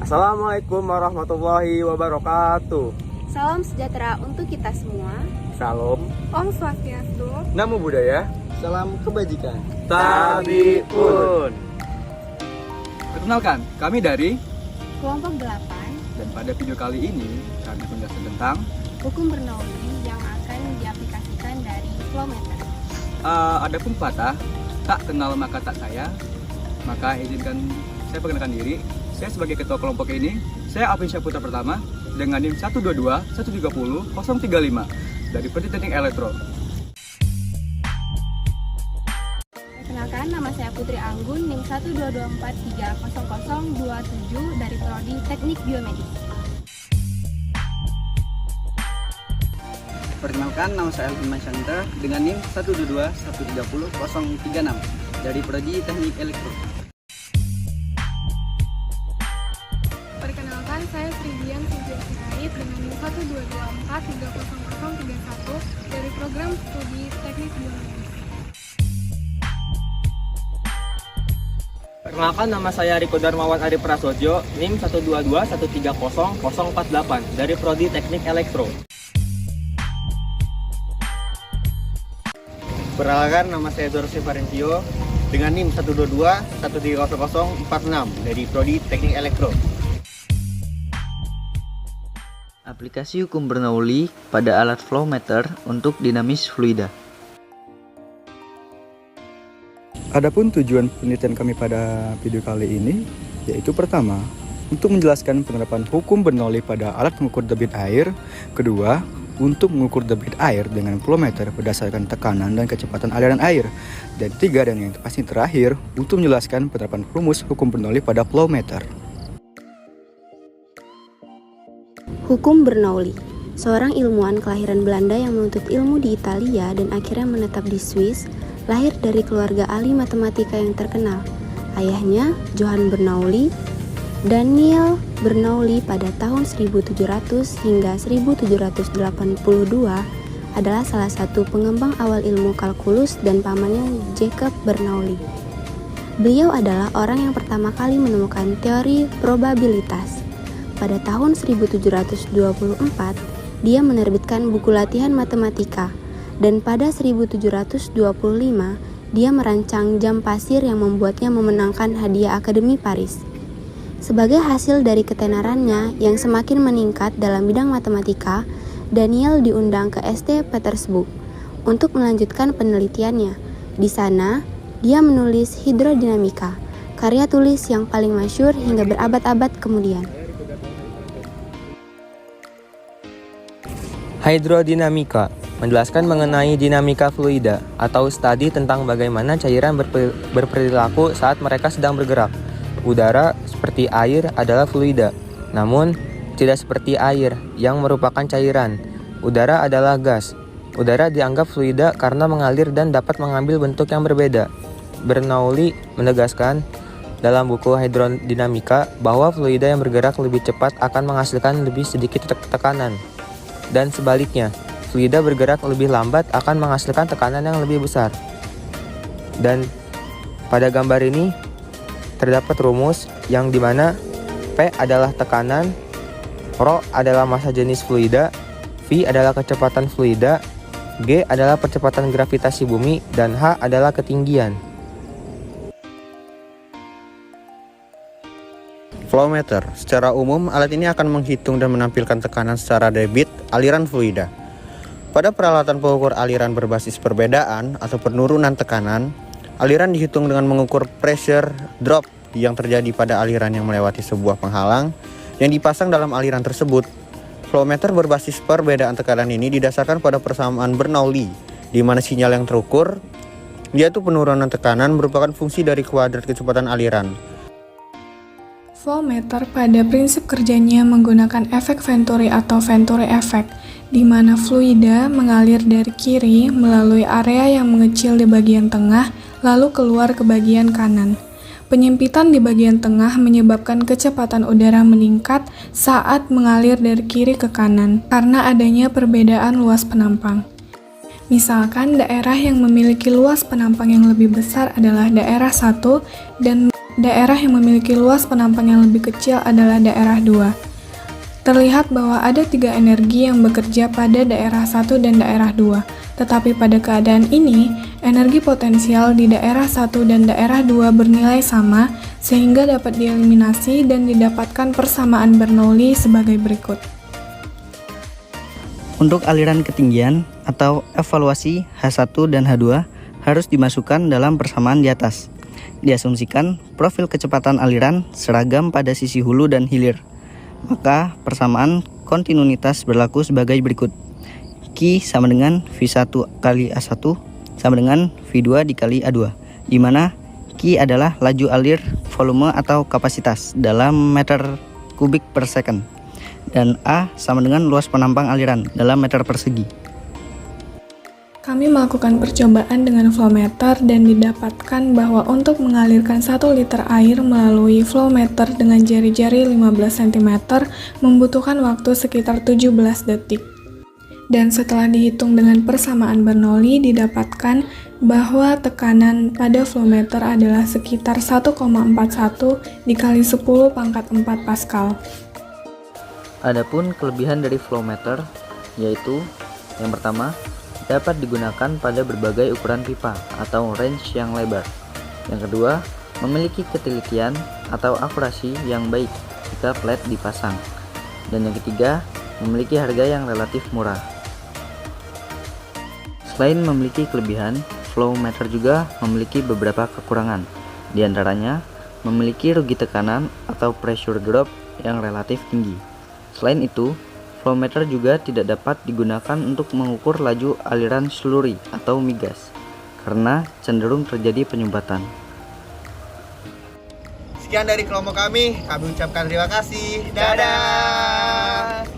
Assalamualaikum warahmatullahi wabarakatuh. Salam sejahtera untuk kita semua. Salam. Om Swastiastu. Namo Buddhaya. Salam kebajikan. Tabiun. Perkenalkan, kami dari Kelompok 8. dan pada video kali ini kami menjelaskan tentang Hukum Bernoulli yang akan diaplikasikan dari Flowmeter. adapun patah tak kenal maka tak sayang, maka izinkan saya perkenalkan diri. Saya sebagai ketua kelompok ini, saya Alvin Syahputra pertama dengan NIM 122 130 035 dari Politeknik Elektro. Perkenalkan, nama saya Putri Anggun, NIM 122430027 dari Prodi Teknik Biomedik. Perkenalkan, nama saya Alvin Masyanta dengan NIM 122 130 036 dari Prodi Teknik Elektro. Perkenalkan, saya Sridian Cynthia Sirait dengan NIM 122430031 dari program studi Teknik Biomedik. Perkenalkan, nama saya Riko Darmawan Ari Prasojo, NIM 122 130 048 dari Prodi Teknik Elektro. Perkenalkan, nama saya Dorsi Farencio dengan NIM 122 130 046 dari Prodi Teknik Elektro. Aplikasi hukum Bernoulli pada alat Flowmeter untuk dinamis fluida. Adapun tujuan penelitian kami pada video kali ini yaitu pertama, untuk menjelaskan penerapan hukum Bernoulli pada alat mengukur debit air. Kedua, untuk mengukur debit air dengan flowmeter berdasarkan tekanan dan kecepatan aliran air. Dan tiga, dan yang pasti terakhir, untuk menjelaskan penerapan rumus hukum Bernoulli pada flowmeter. Hukum Bernoulli, seorang ilmuwan kelahiran Belanda yang menuntut ilmu di Italia dan akhirnya menetap di Swiss, lahir dari keluarga ahli matematika yang terkenal. Ayahnya, Johann Bernoulli, Daniel Bernoulli pada tahun 1700 hingga 1782 adalah salah satu pengembang awal ilmu kalkulus dan pamannya Jacob Bernoulli. Beliau adalah orang yang pertama kali menemukan teori probabilitas. Pada tahun 1724, dia menerbitkan buku latihan matematika, dan pada 1725, dia merancang jam pasir yang membuatnya memenangkan hadiah Akademi Paris. Sebagai hasil dari ketenarannya yang semakin meningkat dalam bidang matematika, Daniel diundang ke St. Petersburg untuk melanjutkan penelitiannya. Di sana, dia menulis hidrodinamika, karya tulis yang paling masyhur hingga berabad-abad kemudian. Hidrodinamika menjelaskan mengenai dinamika fluida atau studi tentang bagaimana cairan berperilaku saat mereka sedang bergerak. Udara seperti air adalah fluida, namun tidak seperti air yang merupakan cairan. Udara adalah gas. Udara dianggap fluida karena mengalir dan dapat mengambil bentuk yang berbeda. Bernoulli menegaskan dalam buku Hidrodinamika bahwa fluida yang bergerak lebih cepat akan menghasilkan lebih sedikit tekanan, dan sebaliknya, fluida bergerak lebih lambat akan menghasilkan tekanan yang lebih besar. Dan pada gambar ini terdapat rumus yang dimana P adalah tekanan, Rho adalah massa jenis fluida, V adalah kecepatan fluida, G adalah percepatan gravitasi bumi, dan H adalah ketinggian. Flowmeter. Secara umum, alat ini akan menghitung dan menampilkan tekanan secara debit aliran fluida. Pada peralatan pengukur aliran berbasis perbedaan atau penurunan tekanan, aliran dihitung dengan mengukur pressure drop yang terjadi pada aliran yang melewati sebuah penghalang yang dipasang dalam aliran tersebut. Flowmeter berbasis perbedaan tekanan ini didasarkan pada persamaan Bernoulli, di mana sinyal yang terukur, yaitu penurunan tekanan, merupakan fungsi dari kuadrat kecepatan aliran. Flowmeter pada prinsip kerjanya menggunakan efek Venturi atau Venturi effect, di mana fluida mengalir dari kiri melalui area yang mengecil di bagian tengah, lalu keluar ke bagian kanan. Penyempitan di bagian tengah menyebabkan kecepatan udara meningkat saat mengalir dari kiri ke kanan, karena adanya perbedaan luas penampang. Misalkan daerah yang memiliki luas penampang yang lebih besar adalah daerah 1 dan daerah yang memiliki luas penampang yang lebih kecil adalah daerah 2. Terlihat bahwa ada 3 energi yang bekerja pada daerah 1 dan daerah 2. Tetapi pada keadaan ini, energi potensial di daerah 1 dan daerah 2 bernilai sama, sehingga dapat dieliminasi dan didapatkan persamaan Bernoulli sebagai berikut. Untuk aliran ketinggian atau evaluasi H1 dan H2 harus dimasukkan dalam persamaan di atas. Diasumsikan profil kecepatan aliran seragam pada sisi hulu dan hilir. Maka persamaan kontinuitas berlaku sebagai berikut. Q sama dengan V1 kali A1 sama dengan V2 dikali A2, di mana Q adalah laju alir volume atau kapasitas dalam meter kubik per second, dan A sama dengan luas penampang aliran dalam meter persegi. Kami melakukan percobaan dengan flowmeter dan didapatkan bahwa untuk mengalirkan 1 liter air melalui flowmeter dengan jari-jari 15 cm membutuhkan waktu sekitar 17 detik. Dan setelah dihitung dengan persamaan Bernoulli didapatkan bahwa tekanan pada flowmeter adalah sekitar 1,41 dikali 10 pangkat 4 Pascal. Adapun kelebihan dari flowmeter yaitu yang pertama, dapat digunakan pada berbagai ukuran pipa atau range yang lebar. Yang kedua, memiliki ketelitian atau akurasi yang baik jika plate dipasang. Dan yang ketiga, memiliki harga yang relatif murah. Selain memiliki kelebihan, flowmeter juga memiliki beberapa kekurangan. Di antaranya, memiliki rugi tekanan atau pressure drop yang relatif tinggi. Selain itu, flowmeter juga tidak dapat digunakan untuk mengukur laju aliran slurry atau migas, karena cenderung terjadi penyumbatan. Sekian dari kelompok kami ucapkan terima kasih. Dadah!